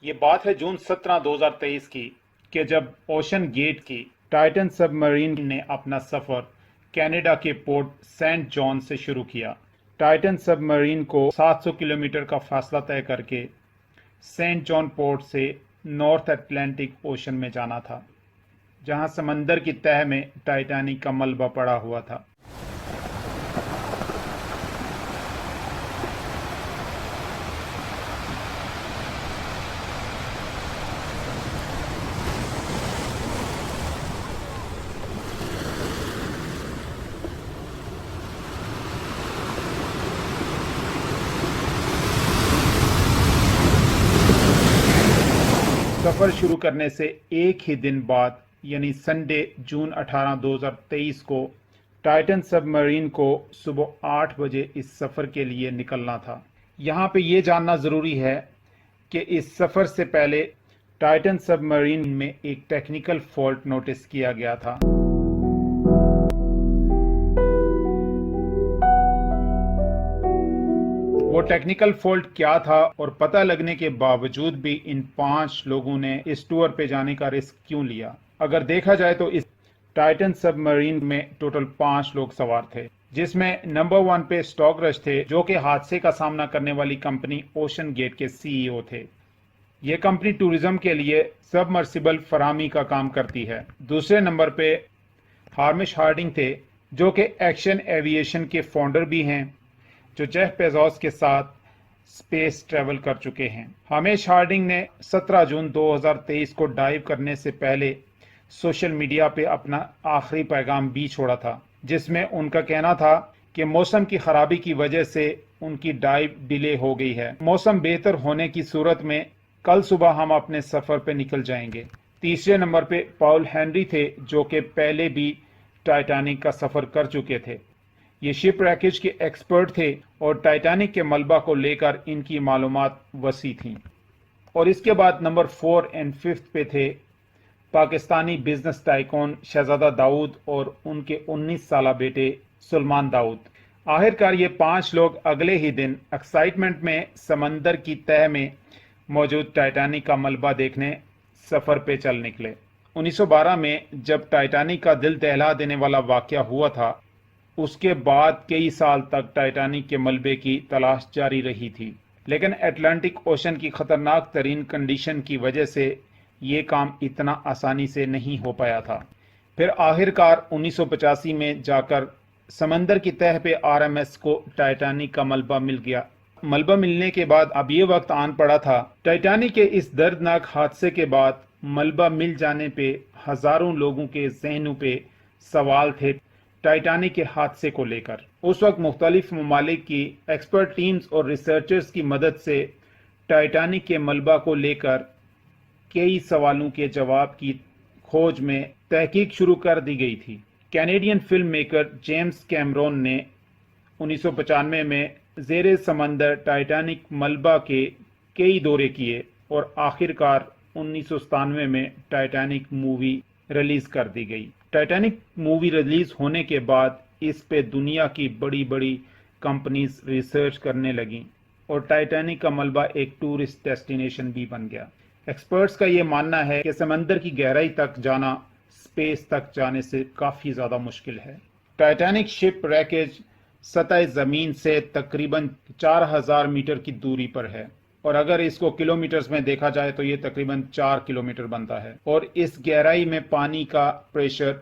یہ بات ہے جون 17 2023 کی کہ جب اوشن گیٹ کی ٹائٹن سب مرین نے اپنا سفر کینیڈا کے پورٹ سینٹ جان سے شروع کیا۔ ٹائٹن سب مرین کو 700 کلومیٹر کا فاصلہ طے کر کے سینٹ جان پورٹ سے نارتھ اٹلانٹک اوشن میں جانا تھا، جہاں سمندر کی تہہ میں ٹائٹینک کا ملبہ پڑا ہوا تھا۔ سفر شروع کرنے سے ایک ہی دن بعد یعنی سنڈے جون 18 2023 کو ٹائٹن سب مرین کو صبح 8 بجے اس سفر کے لیے نکلنا تھا۔ یہاں پہ یہ جاننا ضروری ہے کہ اس سفر سے پہلے ٹائٹن سب مرین میں ایک ٹیکنیکل فالٹ نوٹس کیا گیا تھا۔ وہ ٹیکنیکل فالٹ کیا تھا اور پتہ لگنے کے باوجود بھی ان 5 لوگوں نے اس ٹور پہ جانے کا رسک کیوں لیا؟ اگر دیکھا جائے تو اس ٹائٹن سب مرین میں ٹوٹل 5 لوگ سوار تھے، جس میں نمبر 1 پہ اسٹاک رش تھے، جو کہ حادثے کا سامنا کرنے والی کمپنی اوشن گیٹ کے CEO تھے۔ یہ کمپنی ٹورزم کے لیے سب مرسیبل فراہمی کا کام کرتی ہے۔ دوسرے نمبر پہ ہارمش ہارڈنگ تھے، جو کہ ایکشن ایوییشن کے فاؤنڈر بھی ہیں، جو جیف بیزوس کے ساتھ اسپیس ٹریول کر چکے ہیں۔ ہارمش ہارڈنگ نے 17 جون 2023 کو ڈائیو کرنے سے پہلے سوشل میڈیا پہ اپنا آخری پیغام بھی چھوڑا تھا، جس میں ان کا کہنا تھا کہ موسم کی خرابی کی وجہ سے ان کی ڈائیو ڈیلے ہو گئی ہے۔ موسم بہتر ہونے کی صورت میں کل صبح ہم اپنے سفر پہ نکل جائیں گے۔ تیسرے نمبر پہ پاول ہینری تھے، جو کہ پہلے بھی ٹائٹینک کا سفر کر چکے تھے۔ یہ شپ ریکیج کے ایکسپرٹ تھے اور ٹائٹینک کے ملبہ کو لے کر ان کی معلومات وسیع تھیں۔ اور اس کے بعد نمبر 4 اور 5 پہ تھے پاکستانی بزنس ٹائکون شہزادہ داؤد اور ان کے 19 سالہ بیٹے سلمان داؤد۔ آخرکار یہ 5 لوگ اگلے ہی دن ایکسائٹمنٹ میں سمندر کی تہہ میں موجود ٹائٹینک کا ملبہ دیکھنے سفر پہ چل نکلے۔ 1912 میں جب ٹائٹینک کا دل دہلا دینے والا واقعہ ہوا تھا، اس کے بعد کئی سال تک ٹائٹینک کے ملبے کی تلاش جاری رہی تھی، لیکن اٹلانٹک اوشن کی خطرناک ترین کنڈیشن کی وجہ سے یہ کام اتنا آسانی سے نہیں ہو پایا تھا۔ پھر آخرکار 1985 میں جا کر سمندر کی تہہ پہ RMS کو ٹائٹینک کا ملبہ مل گیا۔ ملبہ ملنے کے بعد اب یہ وقت آن پڑا تھا۔ ٹائٹینک کے اس دردناک حادثے کے بعد ملبہ مل جانے پہ ہزاروں لوگوں کے ذہنوں پہ سوال تھے ٹائٹینک کے حادثے کو لے کر۔ اس وقت مختلف ممالک کی ایکسپرٹ ٹیمز اور ریسرچرز کی مدد سے ٹائٹینک کے ملبہ کو لے کر کئی سوالوں کے جواب کی کھوج میں تحقیق شروع کر دی گئی تھی۔ Canadian film maker James Cameron نے 1995 میں زیر سمندر ٹائٹینک ملبہ کے کئی دورے کیے اور آخرکار 1997 میں ٹائٹینک مووی ریلیز کر دی گئی۔ ٹائٹینک مووی ریلیز ہونے کے بعد اس پہ دنیا کی بڑی بڑی کمپنیز ریسرچ کرنے لگیں اور ٹائٹینک کا ملبہ ایک ٹورسٹ ڈیسٹینیشن بھی بن گیا۔ ایکسپرٹس کا یہ ماننا ہے کہ سمندر کی گہرائی تک جانا اسپیس تک جانے سے کافی زیادہ مشکل ہے۔ ٹائٹینک شپ ریکیج سطح زمین سے تقریباً 4000 میٹر کی دوری پر ہے، اور اگر اس کو کلومیٹرز میں دیکھا جائے تو یہ تقریباً 4 کلومیٹر بنتا ہے، اور اس گہرائی میں پانی کا پریشر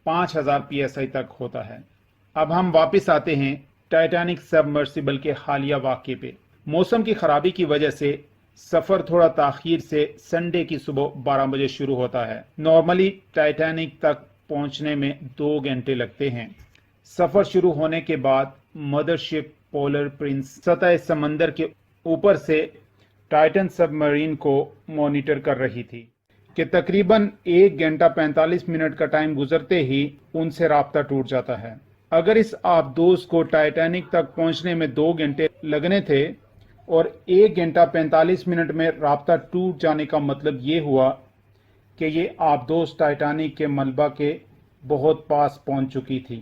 5000 PSI تک ہوتا ہے۔ اب ہم واپس آتے ہیں ٹائٹینک سب مرسیبل کے حالیہ واقعے پہ۔ موسم کی خرابی کی وجہ سے سفر تھوڑا تاخیر سے سنڈے کی صبح 12 بجے شروع ہوتا ہے۔ نارملی ٹائٹینک تک پہنچنے میں 2 گھنٹے لگتے ہیں۔ سفر شروع ہونے کے بعد مدر شپ پولر پرنس سطح سمندر کے اوپر سے ٹائٹن سب مرین کو مانیٹر کر رہی تھی کہ تقریباً 1 گھنٹہ 45 منٹ کا ٹائم گزرتے ہی ان سے رابطہ ٹوٹ جاتا ہے۔ اگر اس آبدوز کو ٹائٹینک تک پہنچنے میں 2 گھنٹے لگنے تھے اور 1 گھنٹہ 45 منٹ میں رابطہ ٹوٹ جانے کا مطلب یہ ہوا کہ یہ آبدوز ٹائٹینک کے ملبہ کے بہت پاس پہنچ چکی تھی۔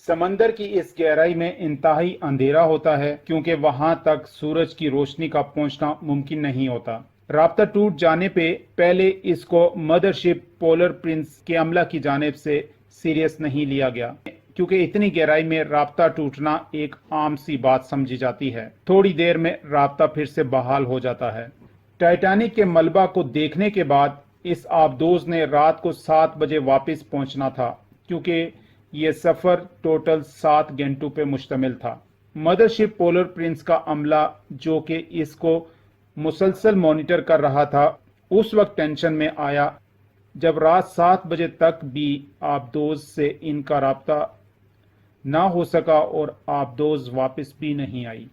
سمندر کی اس گہرائی میں انتہائی اندھیرا ہوتا ہے کیونکہ وہاں تک سورج کی روشنی کا پہنچنا ممکن نہیں ہوتا۔ رابطہ ٹوٹ جانے پہ پہلے اس کو مدرشپ پولر پرنس کے عملہ کی جانب سے سیریس نہیں لیا گیا، کیونکہ اتنی گہرائی میں رابطہ ٹوٹنا ایک عام سی بات سمجھی جاتی ہے۔ تھوڑی دیر میں رابطہ پھر سے بحال ہو جاتا ہے۔ ٹائٹینک کے ملبہ کو دیکھنے کے بعد اس آبدوز نے رات کو 7 بجے واپس پہنچنا تھا، کیونکہ یہ سفر ٹوٹل 7 گھنٹوں پہ مشتمل تھا۔ مدرشپ پولر پرنس کا عملہ جو کہ اس کو مسلسل مانیٹر کر رہا تھا، اس وقت ٹینشن میں آیا جب رات 7 بجے تک بھی آبدوز سے ان کا رابطہ نہ ہو سکا اور آبدوز واپس بھی نہیں آئی۔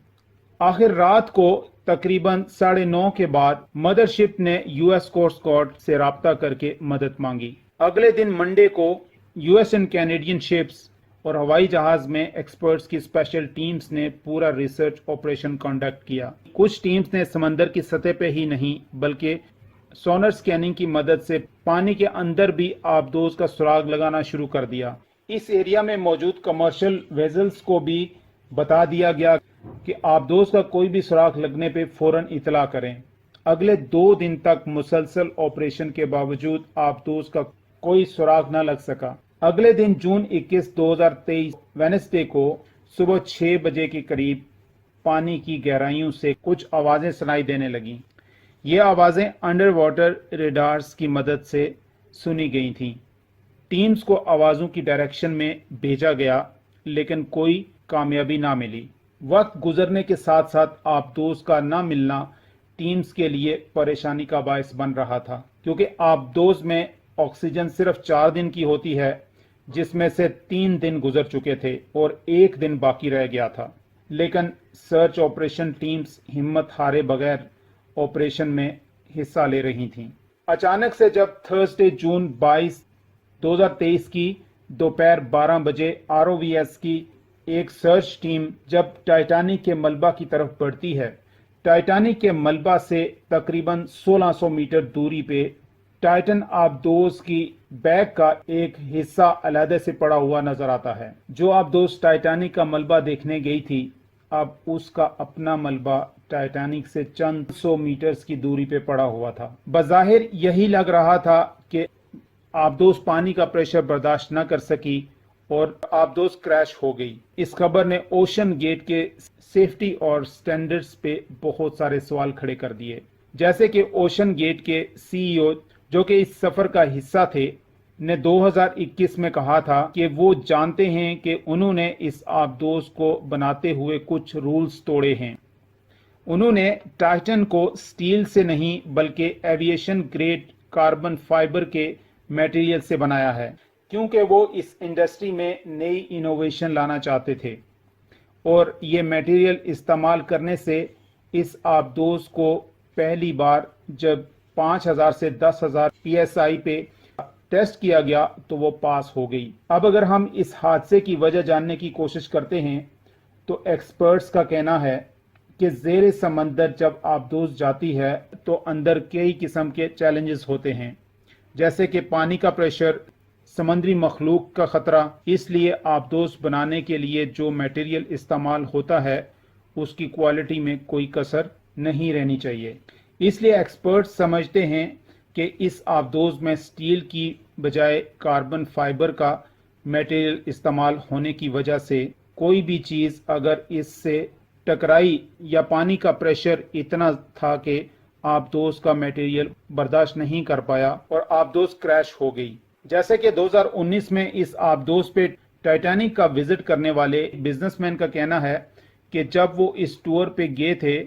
آخر رات کو تقریباً 9:30 کے بعد مدرشپ نے یو ایس کوسٹ گارڈ سے رابطہ کر کے مدد مانگی۔ اگلے دن منڈے کو U S and Canadian ships اور ہوائی جہاز میں ایکسپرٹس کی اسپیشل ٹیمز نے پورا ریسرچ آپریشن کنڈکٹ کیا۔ کچھ ٹیمز نے سمندر کی سطح پہ ہی نہیں بلکہ سونر سکیننگ کی مدد سے پانی کے اندر بھی آبدوز کا سراغ لگانا شروع کر دیا۔ اس ایریا میں موجود کمرشل ویزلز کو بھی بتا دیا گیا کہ آبدوز کا کوئی بھی سراغ لگنے پہ فوراً اطلاع کریں۔ اگلے 2 دن تک مسلسل آپریشن کے باوجود آبدوز کا کوئی سراغ نہ لگ سکا۔ اگلے دن جون 21، 2023 وینسڈے کو صبح 6 بجے کے قریب پانی کی گہرائیوں سے کچھ آوازیں سنائی دینے لگیں۔ یہ آوازیں انڈر واٹر ریڈارز کی مدد سے سنی گئی تھیں۔ ٹیمز کو آوازوں کی ڈائریکشن میں بھیجا گیا لیکن کوئی کامیابی نہ ملی۔ وقت گزرنے کے ساتھ ساتھ آبدوز کا نہ ملنا ٹیمز کے لیے پریشانی کا باعث بن رہا تھا، کیونکہ آبدوز میں آکسیجن صرف 4 دن کی ہوتی ہے، جس میں سے 3 دن گزر چکے تھے اور 1 دن باقی رہ گیا تھا۔ لیکن سرچ آپریشن ٹیمز ہمت ہارے بغیر آپریشن میں حصہ لے رہی تھیں۔ اچانک سے جب تھرسڈے جون 22، 2023 کی دوپہر 12 بجے آر او وی ایس کی ایک سرچ ٹیم جب ٹائٹینک کے ملبہ کی طرف بڑھتی ہے، ٹائٹینک کے ملبہ سے تقریباً 1600 میٹر دوری پہ ٹائٹن آبدوز کی بیک کا ایک حصہ علیحدہ سے پڑا ہوا نظر آتا ہے۔ جو آبدوز ٹائٹینک کا ملبہ دیکھنے گئی تھی، اب اس کا اپنا ملبہ ٹائٹینک سے چند 100 میٹرز کی دوری پہ پڑا ہوا تھا۔ بظاہر یہی لگ رہا تھا کہ آبدوز پانی کا پریشر برداشت نہ کر سکی اور آبدوز کریش ہو گئی۔ اس خبر نے اوشن گیٹ کے سیفٹی اور سٹینڈرڈز پہ بہت سارے سوال کھڑے کر دیے۔ جیسے کہ اوشن گیٹ کے سی ای او جو کہ اس سفر کا حصہ تھے نے 2021 میں کہا تھا کہ وہ جانتے ہیں کہ انہوں نے اس آبدوز کو بناتے ہوئے کچھ رولز توڑے ہیں۔ انہوں نے ٹائٹن کو سٹیل سے نہیں بلکہ ایویشن گریڈ کاربن فائبر کے میٹیریل سے بنایا ہے، کیونکہ وہ اس انڈسٹری میں نئی انوویشن لانا چاہتے تھے، اور یہ میٹیریل استعمال کرنے سے اس آبدوز کو پہلی بار جب 5000 سے 10,000 پی ایس آئی پہ ٹیسٹ کیا گیا تو وہ پاس ہو گئی۔ اب اگر ہم اس حادثے کی وجہ جاننے کی کوشش کرتے ہیں تو ایکسپرٹس کا کہنا ہے کہ زیر سمندر جب آبدوز جاتی ہے تو اندر کئی قسم کے چیلنجز ہوتے ہیں، جیسے کہ پانی کا پریشر، سمندری مخلوق کا خطرہ۔ اس لیے آبدوز بنانے کے لیے جو میٹیریل استعمال ہوتا ہے اس کی کوالٹی میں کوئی کسر نہیں رہنی چاہیے۔ اس لیے ایکسپرٹس سمجھتے ہیں کہ اس آبدوز میں سٹیل کی بجائے کاربن فائبر کا میٹیریل استعمال ہونے کی وجہ سے کوئی بھی چیز اگر اس سے ٹکرائی یا پانی کا پریشر اتنا تھا کہ آبدوز کا میٹیریل برداشت نہیں کر پایا اور آبدوز کریش ہو گئی۔ جیسے کہ 2019 میں اس آبدوز پہ ٹائٹینک کا وزٹ کرنے والے بزنس مین کا کہنا ہے کہ جب وہ اس ٹور پہ گئے تھے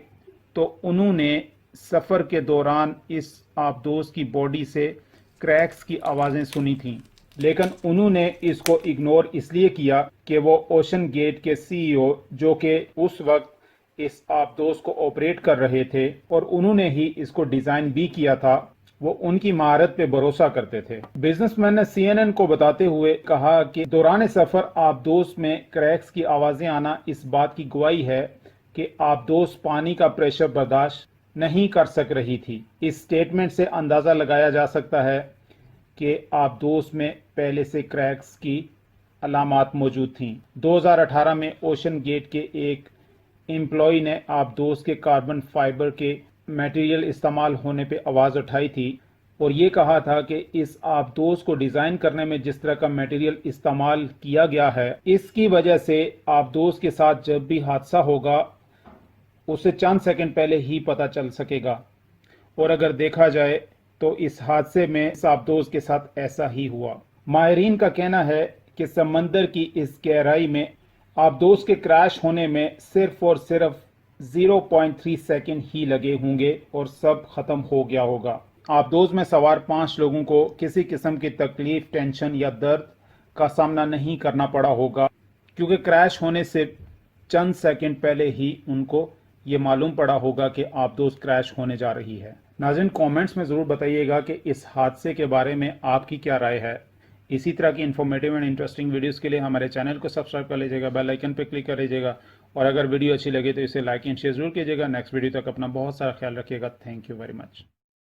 تو انہوں نے سفر کے دوران اس آبدوز کی باڈی سے کریکس کی آوازیں سنی تھیں، لیکن انہوں نے اس کو اگنور اس لیے کیا کہ وہ اوشن گیٹ کے سی ای او جو کہ اس وقت اس آبدوز کو آپریٹ کر رہے تھے اور انہوں نے ہی اس کو ڈیزائن بھی کیا تھا، وہ ان کی مہارت پہ بھروسہ کرتے تھے۔ بزنس مین نے سی این این کو بتاتے ہوئے کہا کہ دوران سفر آبدوز میں کریکس کی آوازیں آنا اس بات کی گواہی ہے کہ آبدوز پانی کا پریشر برداشت نہیں کر سک رہی تھی۔ اس سٹیٹمنٹ سے اندازہ لگایا جا سکتا ہے کہ آبدوز میں پہلے سے کریکس کی علامات موجود تھیں۔ 2018 میں اوشن گیٹ کے ایک امپلائی نے آبدوز کے کاربن فائبر کے میٹیریل استعمال ہونے پہ آواز اٹھائی تھی اور یہ کہا تھا کہ اس آبدوز کو ڈیزائن کرنے میں جس طرح کا میٹیریل استعمال کیا گیا ہے اس کی وجہ سے آبدوز کے ساتھ جب بھی حادثہ ہوگا اسے چند سیکنڈ پہلے ہی پتہ چل سکے گا، اور اگر دیکھا جائے تو اس حادثے میں اس آبدوز کے ساتھ ایسا ہی ہوا۔ ماہرین کا کہنا ہے کہ سمندر کی اس گہرائی میں آبدوز کے کریش ہونے میں صرف اور صرف 0.3 سیکنڈ ہی لگے ہوں گے اور سب ختم ہو گیا ہوگا۔ آبدوز میں سوار 5 لوگوں کو کسی قسم کی تکلیف، ٹینشن یا درد کا سامنا نہیں کرنا پڑا ہوگا، کیونکہ کریش ہونے سے چند سیکنڈ پہلے ہی ان کو یہ معلوم پڑا ہوگا کہ آبدوز کریش ہونے جا رہی ہے۔ ناظرین کامنٹس میں ضرور بتائیے گا کہ اس حادثے کے بارے میں آپ کی کیا رائے ہے۔ اسی طرح کی انفارمیٹیو اینڈ انٹرسٹنگ ویڈیوز کے لیے ہمارے چینل کو سبسکرائب کر لیجیے گا، بیل آئیکن پہ کلک کر لیجیے گا، اور اگر ویڈیو اچھی لگے تو اسے لائک اینڈ شیئر ضرور کیجیے گا۔ نیکسٹ ویڈیو تک اپنا بہت سارا خیال رکھیے گا۔ Thank you very much.